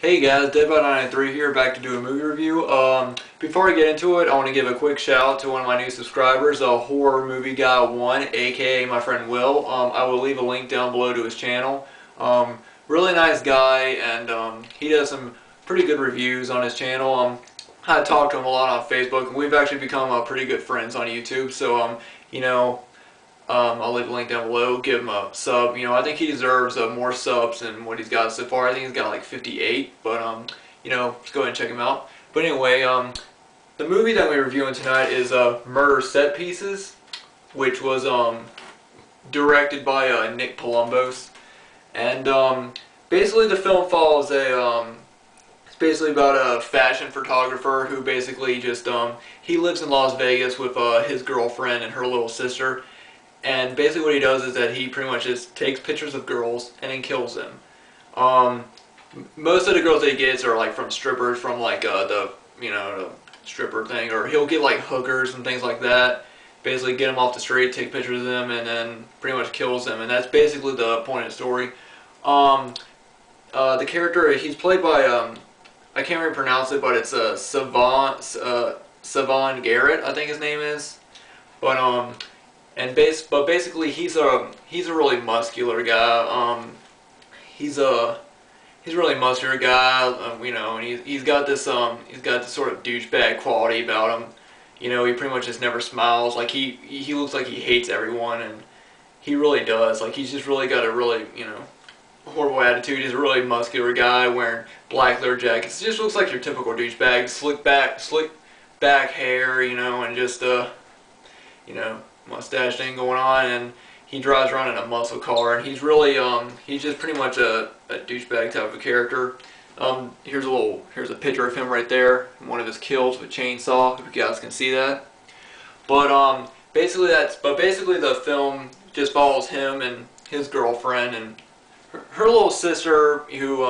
Hey guys, deadbydawn93 here, back to do a movie review. Before I get into it, I want to give a quick shout out to one of my new subscribers, Horror Movie Guy 1, aka my friend Will. I will leave a link down below to his channel. Really nice guy, and he does some pretty good reviews on his channel. I talk to him a lot on Facebook, and we've actually become pretty good friends on YouTube. So, I'll leave a link down below. Give him a sub. I think he deserves more subs than what he's got so far. I think he's got like 58, but just go ahead and check him out. But anyway, the movie that we're reviewing tonight is Murder Set Pieces, which was directed by Nick Palumbo, and basically the film follows it's basically about a fashion photographer who basically just he lives in Las Vegas with his girlfriend and her little sister. And basically what he does is that he pretty much just takes pictures of girls and then kills them. Most of the girls that he gets are like from strippers, from like the stripper thing, or he'll get like hookers and things like that. Basically get them off the street, take pictures of them, and then pretty much kills them. And that's basically the point of the story. The character, he's played by I can't really pronounce it, but it's Sven Garrett, I think his name is. But basically he's a really muscular guy. He's a really muscular guy. And he's got this sort of douchebag quality about him. He pretty much just never smiles. Like he looks like he hates everyone, and he really does. Like he's just really got a really horrible attitude. He's a really muscular guy wearing black leather jackets. It just looks like your typical douchebag. Slick back hair, and just mustache thing going on, and he drives around in a muscle car, and he's really he's just pretty much a douchebag type of character. Here's a picture of him right there, one of his kills with a chainsaw, if you guys can see that. But basically the film just follows him and his girlfriend and her little sister, who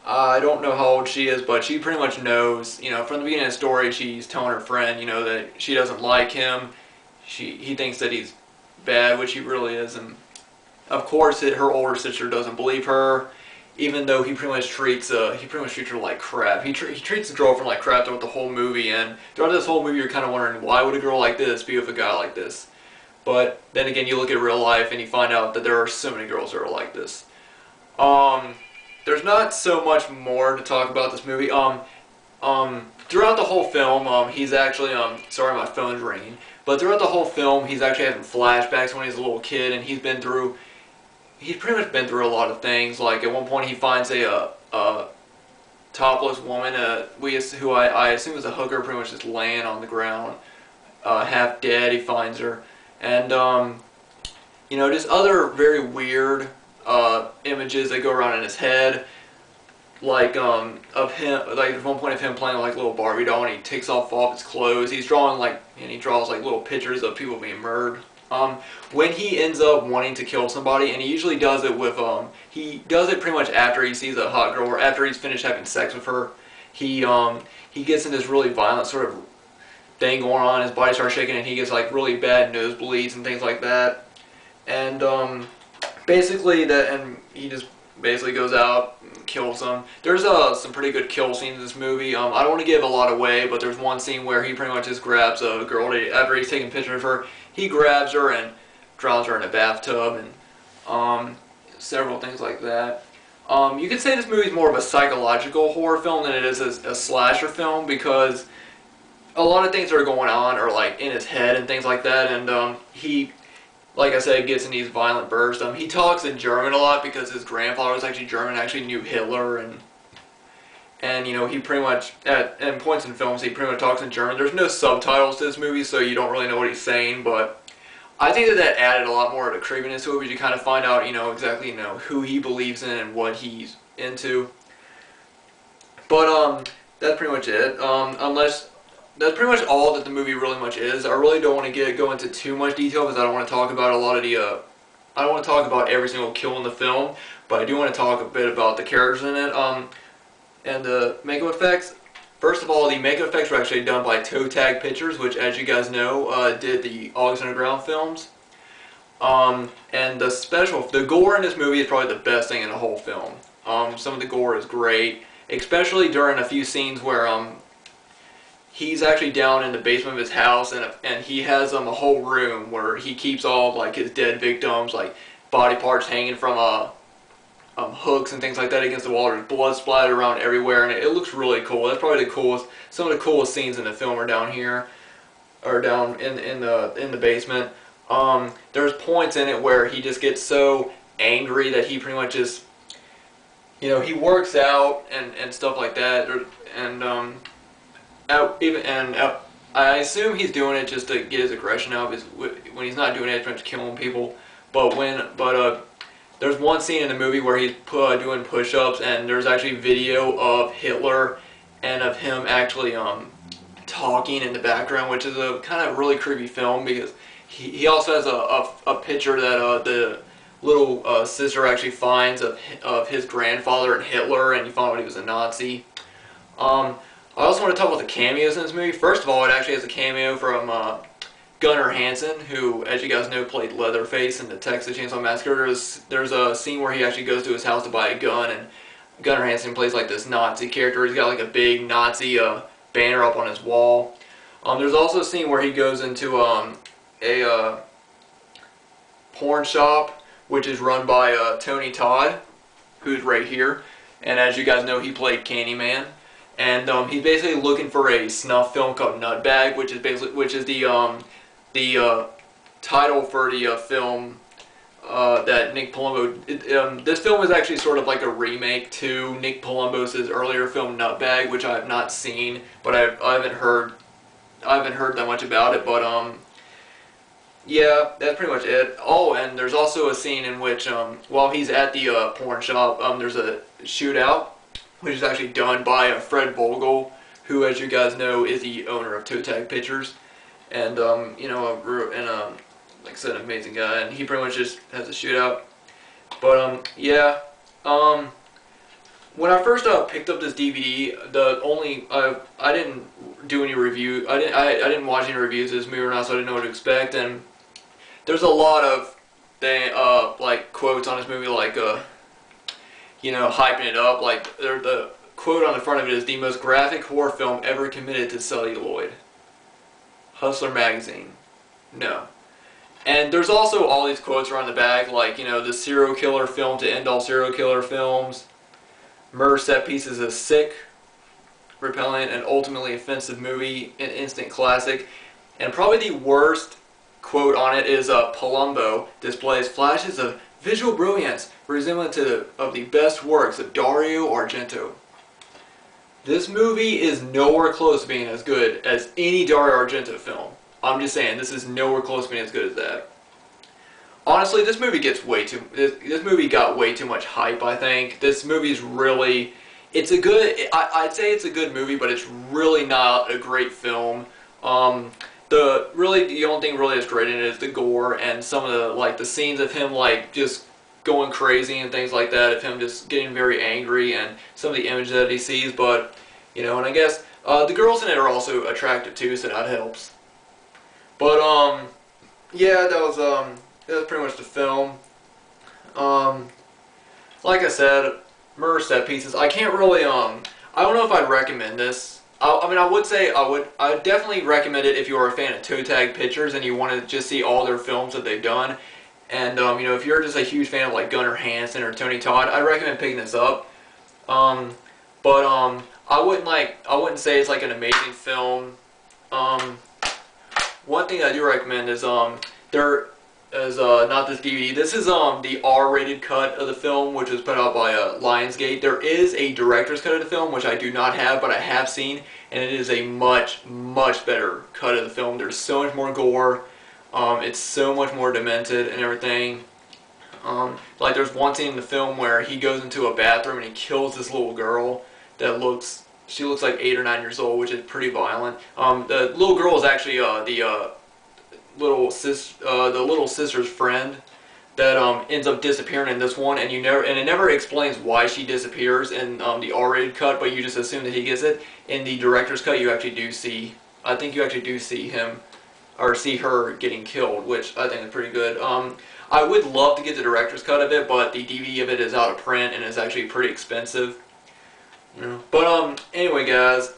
I don't know how old she is, but she pretty much knows, from the beginning of the story, she's telling her friend, that she doesn't like him. He thinks that he's bad, which he really is, and of course her older sister doesn't believe her, even though he pretty much treats her like crap. He treats the girlfriend like crap throughout the whole movie, and throughout this whole movie you're kind of wondering, why would a girl like this be with a guy like this? But then again, you look at real life and you find out that there are so many girls that are like this. There's not so much more to talk about this movie. Throughout the whole film, he's actually sorry, my phone's ringing. But throughout the whole film, he's actually having flashbacks when he's a little kid, and he's pretty much been through a lot of things. Like at one point, he finds a topless woman, who I assume is a hooker, pretty much just laying on the ground, half dead. He finds her, and just other very weird images that go around in his head. Like of him, like at one point of him playing like a little Barbie doll, and he takes off all of his clothes. He's drawing he draws like little pictures of people being murdered. When he ends up wanting to kill somebody, and he usually does it with he does it pretty much after he sees a hot girl, or after he's finished having sex with her. He gets in this really violent sort of thing going on. His body starts shaking, and he gets like really bad nosebleeds and things like that. And he just basically goes out and kills them. There's some pretty good kill scenes in this movie. I don't want to give a lot away, but there's one scene where he pretty much just grabs a girl after he's taking a picture of her. He grabs her and drowns her in a bathtub, and several things like that. You could say this movie is more of a psychological horror film than it is a slasher film, because a lot of things that are going on are like in his head and things like that, and he, like I said, gets in these violent bursts. He talks in German a lot because his grandfather was actually German, actually knew Hitler, and he pretty much, at points in films, he pretty much talks in German. There's no subtitles to this movie, so you don't really know what he's saying, but I think that added a lot more of the creepiness to it, because you kind of find out, exactly, who he believes in and what he's into. But, that's pretty much it. That's pretty much all that the movie really much is. I really don't want to go into too much detail, because I don't want to talk about a lot of I don't want to talk about every single kill in the film, but I do want to talk a bit about the characters in it, and the makeup effects. First of all, the makeup effects were actually done by Toe Tag Pictures, which, as you guys know, did the August Underground films. And the gore in this movie is probably the best thing in the whole film. Some of the gore is great. especially during a few scenes where he's actually down in the basement of his house, and he has a whole room where he keeps all of like his dead victims, like body parts hanging from hooks and things like that against the wall. There's blood splattered around everywhere, and it looks really cool. That's probably the coolest. Some of the coolest scenes in the film are down here, or down in the basement. There's points in it where he just gets so angry that he pretty much just, you know, he works out and stuff like that, I assume he's doing it just to get his aggression out. When he's not doing it, he's pretty much killing people. But there's one scene in the movie where he's doing push-ups, and there's actually video of Hitler and of him actually talking in the background, which is a kind of really creepy film, because he also has a picture that the little sister actually finds of his grandfather and Hitler, and you find out he was a Nazi. I also want to talk about the cameos in this movie. First of all, it actually has a cameo from Gunnar Hansen, who, as you guys know, played Leatherface in the Texas Chainsaw Massacre. There's a scene where he actually goes to his house to buy a gun, and Gunnar Hansen plays like this Nazi character. He's got like a big Nazi banner up on his wall. There's also a scene where he goes into a porn shop, which is run by Tony Todd, who's right here. And as you guys know, he played Candyman. And he's basically looking for a snuff film called Nutbag, which is the title for the film that Nick Palumbo. This film is actually sort of like a remake to Nick Palumbo's earlier film Nutbag, which I have not seen, but I haven't heard that much about it. But yeah, that's pretty much it. Oh, and there's also a scene in which while he's at the porn shop, there's a shootout, which is actually done by Fred Vogel, who, as you guys know, is the owner of Toe Tag Pictures, and you know, like I said, an amazing guy, and he pretty much just has a shootout. But yeah, when I first picked up this DVD, I didn't do any review. I didn't watch any reviews of this movie or not, so I didn't know what to expect. And there's a lot of like quotes on this movie, like you know, hyping it up. Like the quote on the front of it is the most graphic horror film ever committed to celluloid. Hustler magazine. No. And there's also all these quotes around the back, like, you know, the serial killer film to end all serial killer films. Murder set piece is a sick, repellent, and ultimately offensive movie, an instant classic. And probably the worst quote on it is Palumbo displays flashes of visual brilliance resemblant of the best works of Dario Argento. This movie is nowhere close to being as good as any Dario Argento film. I'm just saying, this is nowhere close to being as good as that. Honestly, this movie gets this movie got way too much hype, I think. This movie's really, it's a good, I'd say it's a good movie, but it's really not a great film. The only thing really that's great in it is the gore and some of the, like, the scenes of him, like, just going crazy and things like that, of him just getting very angry, and some of the images that he sees. But, you know, and I guess the girls in it are also attractive too, so that helps. But yeah, that was pretty much the film. Like I said, murder set pieces. I can't really I don't know if I'd recommend this. I mean, I would definitely recommend it if you are a fan of Toe Tag Pictures and you want to just see all their films that they've done. And you know, if you're just a huge fan of like Gunnar Hansen or Tony Todd, I'd recommend picking this up. But I wouldn't say it's like an amazing film. One thing I do recommend is there is not this DVD. This is the R-rated cut of the film, which was put out by Lionsgate. There is a director's cut of the film, which I do not have, but I have seen, and it is a much better cut of the film. There's so much more gore. It's so much more demented and everything. Like there's one scene in the film where he goes into a bathroom and he kills this little girl that she looks like 8 or 9 years old, which is pretty violent. The little girl is actually the little sister's friend that ends up disappearing in this one, and it never explains why she disappears in the R-rated cut, but you just assume that he gets it. In the director's cut, you actually do see, I think you actually do see him, or see her getting killed, which I think is pretty good. I would love to get the director's cut of it, but the DVD of it is out of print and is actually pretty expensive. You know. But anyway, guys,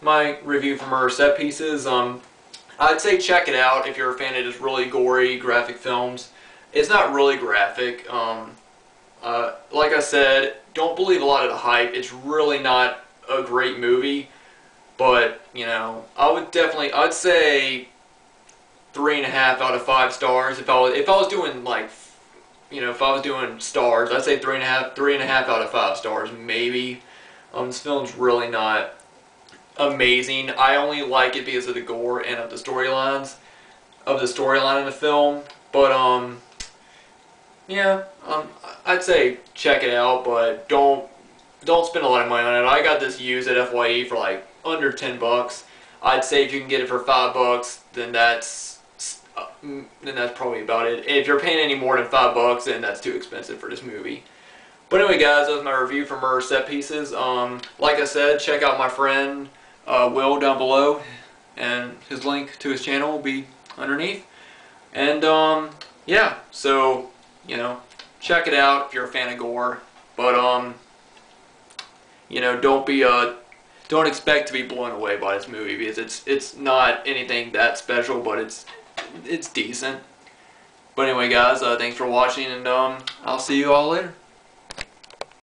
my review for Murder Set Pieces. I'd say check it out if you're a fan of just really gory graphic films. It's not really graphic. Like I said, don't believe a lot of the hype. It's really not a great movie, but you know, I'd say 3.5 out of 5 stars. If I was doing like, you know, if I was doing stars, I'd say 3.5 out of 5 stars maybe. This film's really not amazing. I only like it because of the gore and of the storyline in the film. But yeah, I'd say check it out, but don't spend a lot of money on it. I got this used at FYE for like under 10 bucks. I'd say if you can get it for $5, then that's probably about it. If you're paying any more than $5, then that's too expensive for this movie. But anyway, guys, that was my review for Murder Set Pieces. Like I said, check out my friend Will down below, and his link to his channel will be underneath. And yeah, so you know, check it out if you're a fan of gore. But you know, don't expect to be blown away by this movie, because it's not anything that special, but it's decent. But anyway, guys, thanks for watching, and I'll see you all later.